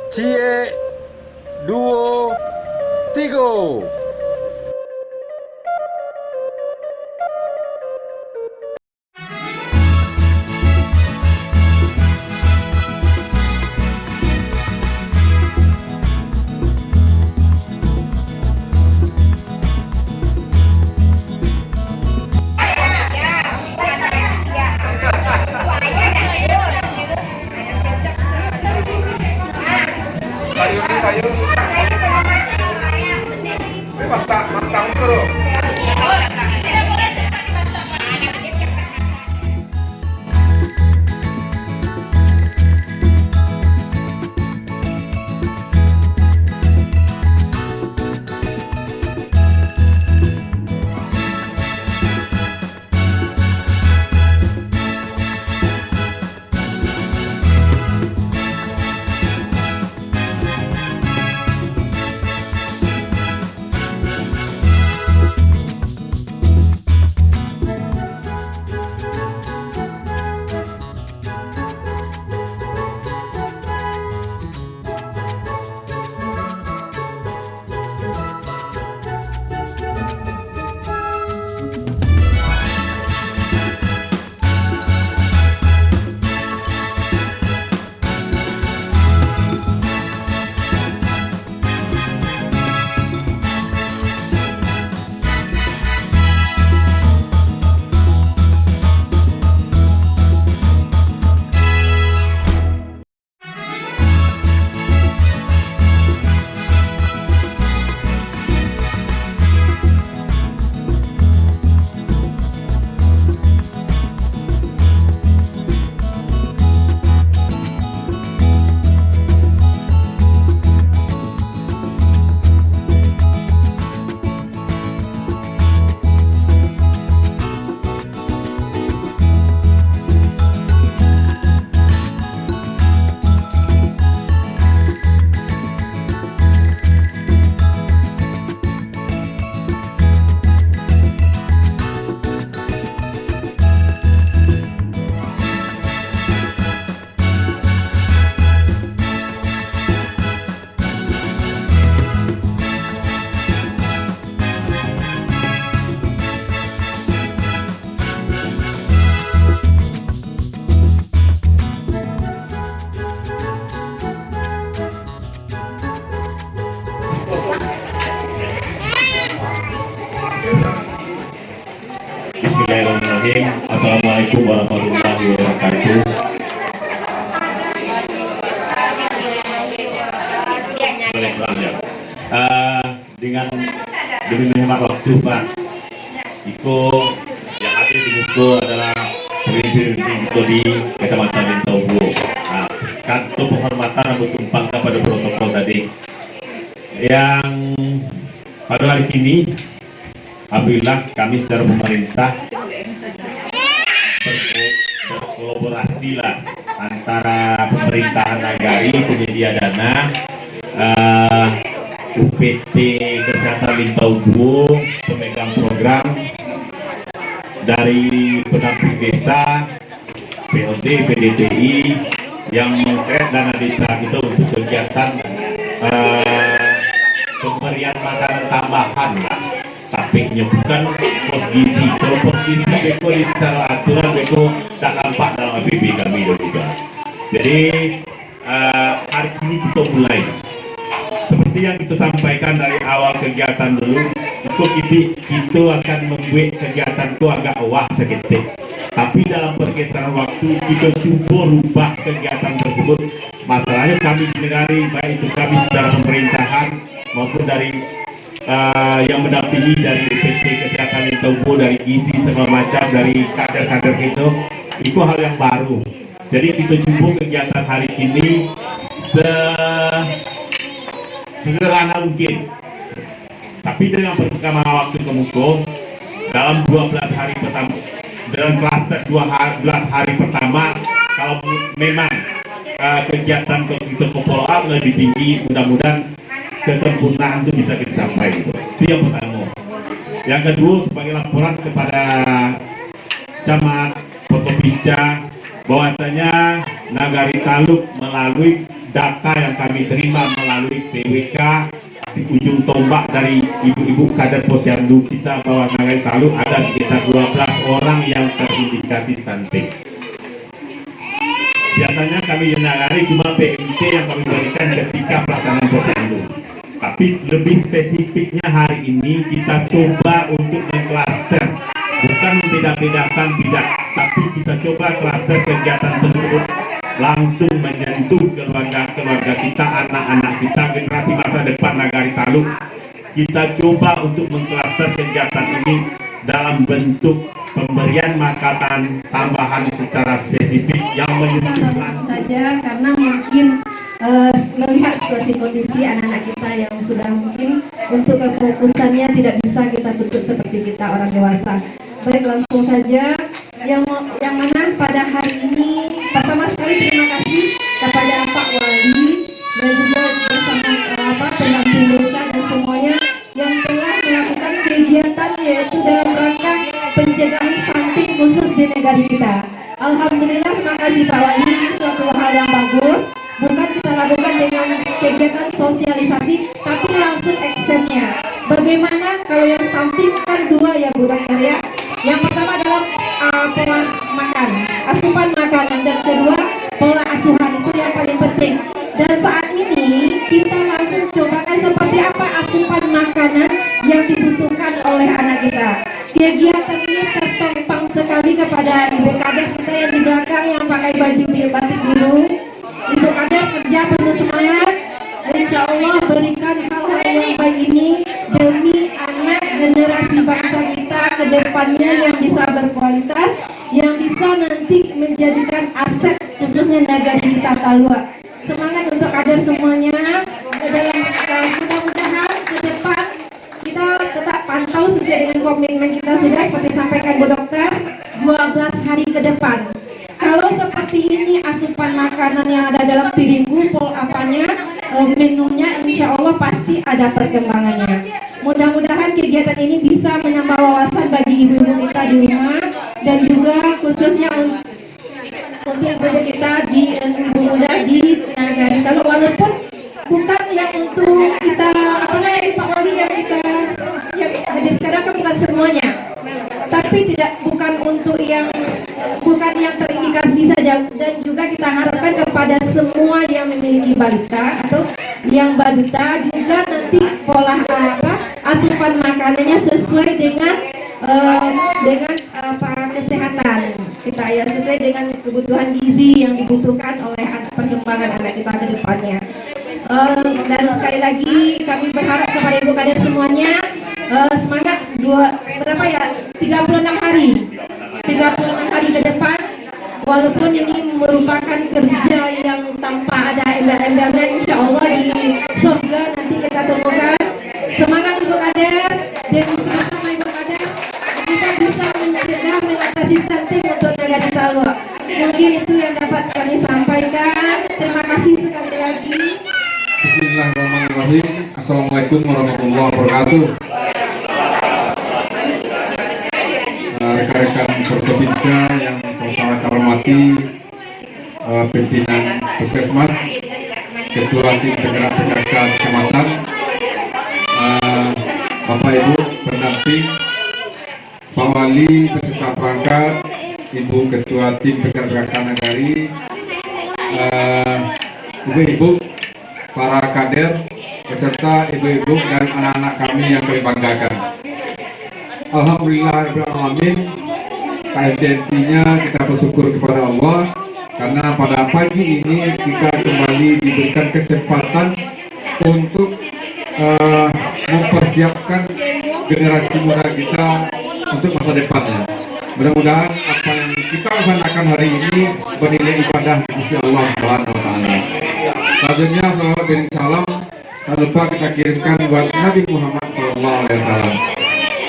Cie, duo, tigo. Matang terus. Bismillahirrahmanirrahim. Assalamualaikum warahmatullahi wabarakatuh. Dengan demi menghemat waktu Pak, Iko yang hadir di buku adalah pemimpin itu di Kecamatan Lintaubu. Kantor penghormatan rambut tumpang kepada protokol tadi. Yang pada hari ini, alhamdulillah kami secara pemerintah berkolaborasi lah antara pemerintahan nagari, penyedia dana, UPT Kesehatan Lintaubu, pemegang program dari pendamping desa, POD, PDTI yang mengkret dana desa itu untuk kegiatan pemberian makanan tambahan lah. Tapi bukan pos gizi. Kalau pos gizi beko di secara aturan beko tak nampak dalam APB kami juga. Jadi hari ini kita mulai. Seperti yang kita sampaikan dari awal kegiatan dulu, itu akan membuat kegiatan itu agak wah sedikit. Tapi dalam pergeseran waktu kita coba rubah kegiatan tersebut. Masalahnya kami di negara, baik itu kami secara pemerintahan maupun dari yang mendampingi dari PT Kesehatan Lintaubu, dari gizi segala macam, dari kader-kader itu hal yang baru. Jadi kita coba kegiatan hari ini sederhana mungkin, tapi dengan perkembangan waktu kemudian dalam 12 hari pertama, dalam kluster 12 hari pertama, kalau memang kegiatan kita follow up lebih tinggi, mudah-mudahan kesempurnaan itu bisa dicapai. Itu yang pertama. Yang kedua, sebagai laporan kepada Camat Potopinca bahwasanya Nagari Taluk melalui data yang kami terima melalui PWK di ujung tombak dari ibu-ibu kader posyandu kita bahwa Nagari Talu ada sekitar 12 orang yang terindikasi stunting. Biasanya kami di Nagari cuma PMT yang kami berikan ketika pelaksanaan posyandu. Tapi lebih spesifiknya hari ini kita coba untuk mengklaster, bukan membeda-bedakan tidak, tapi kita coba klaster kegiatan tersebut langsung menyentuh keluarga-keluarga kita, anak-anak kita, generasi masa depan Nagari Talu. Kita coba untuk mengklaster kegiatan ini dalam bentuk pemberian makanan tambahan secara spesifik yang menyentuh saja, karena mungkin melihat situasi kondisi anak-anak kita yang sudah mungkin untuk kefokusannya tidak bisa kita bentuk seperti kita orang dewasa. Baik, langsung saja yang mana pada hari ini pertama sekali terima kasih kepada Pak Wali dan juga bersama pendamping desa dan semuanya yang telah melakukan kegiatan yaitu dalam rangka pencegahan stunting khusus di negara kita. Alhamdulillah, terima kasih Pak Wali, ini suatu hal yang bagus. Bukan kita lakukan dengan kegiatan sosialisasi, tapi langsung actionnya. Bagaimana kalau yang stunting kan dua ya Bu Dokter ya. Yang pertama adalah pola makan, asupan makanan, dan kedua pola asuhan, itu yang paling penting. Dan saat ini kita langsung cobakan seperti apa asupan makanan yang dibutuhkan oleh anak kita. Kegiatan ini tertopang sekali kepada ibu kader kita yang di belakang yang pakai baju batik biru. Ibu kader kerja penuh semangat. Insya Allah berikan hal-hal yang baik ini demi anak generasi bangsa kita ke depannya yang bisa berkualitas, yang bisa nanti menjadikan aset khususnya negara kita Talua. Semangat untuk kader semuanya. Dalam mudah-mudahan ke depan kita tetap pantau sesuai dengan komitmen kita sudah seperti sampaikan Bu Dokter 12 hari ke depan. Kalau seperti ini asupan makanan yang ada dalam piringku, menunya insya Allah pasti ada perkembangannya. Mudah-mudahan kegiatan ini bisa menambah wawasan bagi ibu-ibu kita di rumah dan juga khususnya untuk ibu-ibu kita di ibu muda di Nagari Talu, walaupun bukan yang untuk kita Pak Wali yang kita yang hadir sekarang kan bukan semuanya, tapi bukan untuk yang terindikasi saja, dan juga kita harapkan kepada semua yang memiliki balita atau yang balita juga nanti pola asupan makanannya sesuai dengan kesehatan kita ya, sesuai dengan kebutuhan gizi yang dibutuhkan oleh perkembangan anak kita ke depannya. Dan sekali lagi kami berharap kepada ibu kader semuanya semangat 36 hari ke depan, walaupun ini merupakan kerja yang tanpa ada embel-embelnya, insya Allah di surga nanti kita temukan. Semangat ibu kader, dan bersama ibu kader kita bisa mencegah mengatasi stunting untuk Nagari Talu. Mungkin itu yang dapat kami sampaikan. Terima kasih sekali lagi. Bismillahirrahmanirrahim. Assalamualaikum warahmatullahi wabarakatuh. Rekan-rekan Forkopimda yang saya hormati, pimpinan Puskesmas, Ketua Tim Penggerak PKK Kecamatan, Bapak Ibu pendamping, Pak Wali beserta perangkat, Ibu Ketua Tim Penggerak PKK Nagari, ibu-ibu, para kader, beserta ibu-ibu dan anak-anak kami yang kami banggakan. Alhamdulillahirrahmanirrahim. KMTNT-nya kita bersyukur kepada Allah karena pada pagi ini kita kembali diberikan kesempatan untuk mempersiapkan generasi muda kita untuk masa depannya. Mudah-mudahan apa yang kita laksanakan hari ini bernilai ibadah di sisi Allah Subhanahu wa taala. Selanjutnya salawat dan salam tak lupa kita kirimkan buat Nabi Muhammad SAW.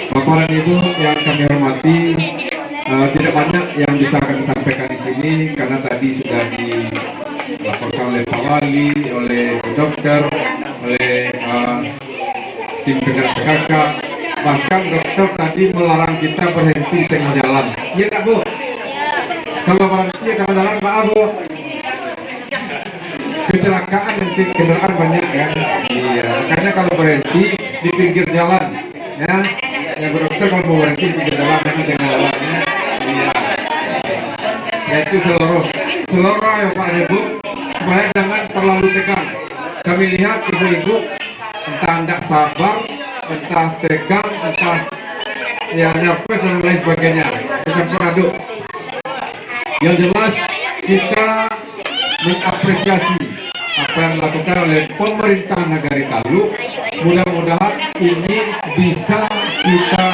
Bapak dan Ibu yang kami hormati, tidak banyak yang bisa kami sampaikan di sini karena tadi sudah dilaporkan oleh Pak Wali, oleh dokter, oleh tim penggerak PKK. Bahkan dokter tadi melarang kita berhenti di tengah jalan. Iya nggak Bu? Kalau berhenti di tengah jalan, maaf Bu. kecelakaan nanti kendaraan banyak kan. Iya, karena kalau berhenti di pinggir jalan, ya, ya dokter kalau mau berhenti di pinggir jalan memang jangan lewatnya. Iya, yaitu seluruh ya Pak Ibu, supaya jangan terlalu tegang. Kami lihat ibu-ibu entah tidak sabar, entah tegang, entah ya nervous dan lain sebagainya, campur aduk. Yang jelas kita mengapresiasi apa yang dilakukan oleh pemerintah Nagari Talu. Mudah-mudahan ini bisa kita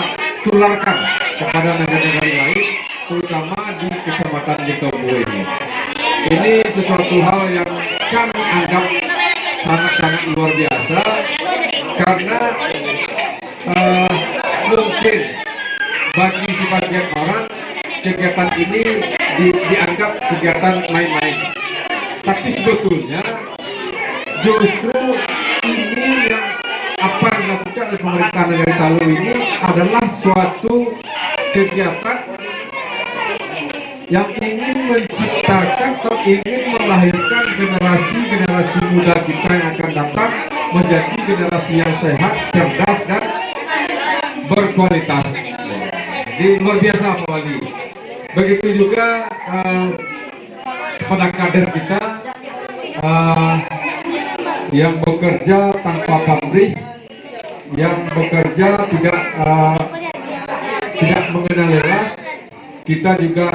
tularkan kepada negara-negara lain, terutama di Kecamatan Jitobo ini. Ini sesuatu hal yang kami anggap sangat-sangat luar biasa, karena mungkin bagi sebagian orang kegiatan ini dianggap kegiatan main-main, tapi sebetulnya justru ini yang apa yang dilakukan oleh pemerintah Nagari Talu ini adalah suatu kegiatan yang ingin menciptakan atau ingin melahirkan generasi muda kita yang akan datang menjadi generasi yang sehat, cerdas, dan berkualitas. Jadi luar biasa Pak Wali. Begitu juga kepada kader kita yang bekerja tanpa pamrih, yang bekerja tidak mengenal lelah. Kita juga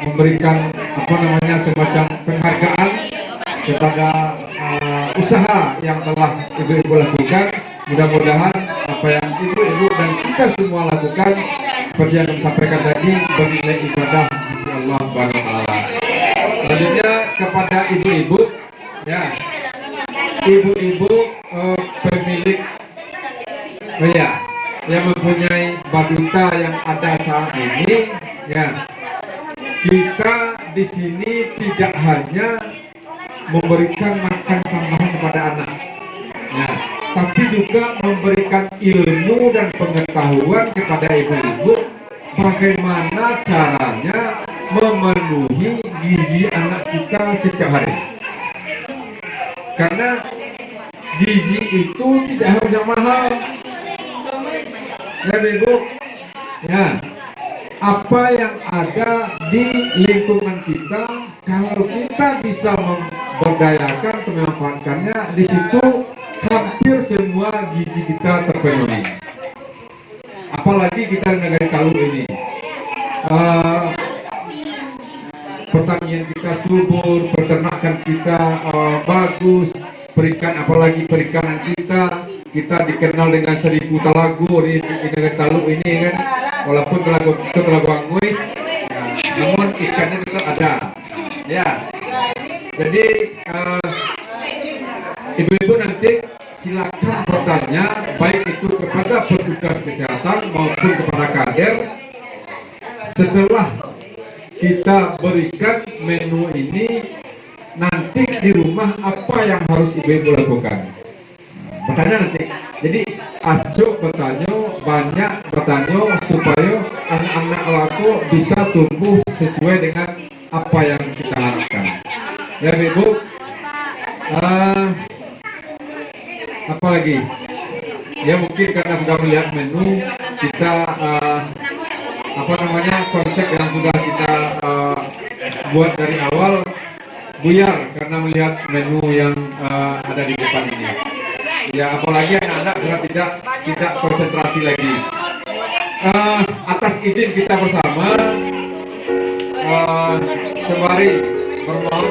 memberikan semacam penghargaan kepada usaha yang telah ibu-ibu lakukan. Mudah-mudahan apa yang ibu-ibu dan kita semua lakukan seperti yang disampaikan tadi bernilai ibadah di sisi Allah Subhanahu wa taala. Selanjutnya kepada ibu-ibu, ya, ibu-ibu pemilik yang mempunyai baduta yang ada saat ini, ya, kita di sini tidak hanya memberikan makan tambahan kepada anak, ya, tapi juga memberikan ilmu dan pengetahuan kepada ibu-ibu bagaimana caranya memenuhi gizi anak kita setiap hari. Karena gizi itu tidak harus yang mahal, ya ibu, ya, apa yang ada di lingkungan kita, kalau kita bisa memberdayakan, memanfaatkannya, di situ hampir semua gizi kita terpenuhi. Apalagi kita di Nagari Talu ini, pertanian kita subur, peternakan kita bagus, apalagi perikanan kita dikenal dengan 1000 telagu di Nagari Talu ini kan, walaupun telagu angui, namun ikannya tetap ada, ya. Jadi ibu-ibu nanti silakan bertanya, baik itu kepada petugas kesehatan maupun kepada kader. Setelah kita berikan menu ini, nanti di rumah apa yang harus ibu-ibu lakukan? Bertanya nanti. Jadi acuh bertanya, banyak bertanya supaya anak-anak laku bisa tumbuh sesuai dengan apa yang kita harapkan. Ya ibu. Apa lagi? Ya mungkin karena sudah melihat menu, kita konsep yang sudah kita buat dari awal buyar karena melihat menu yang ada di depan ini. Ya apalagi anak-anak sudah tidak konsentrasi lagi. Atas izin kita bersama, sembari bermohon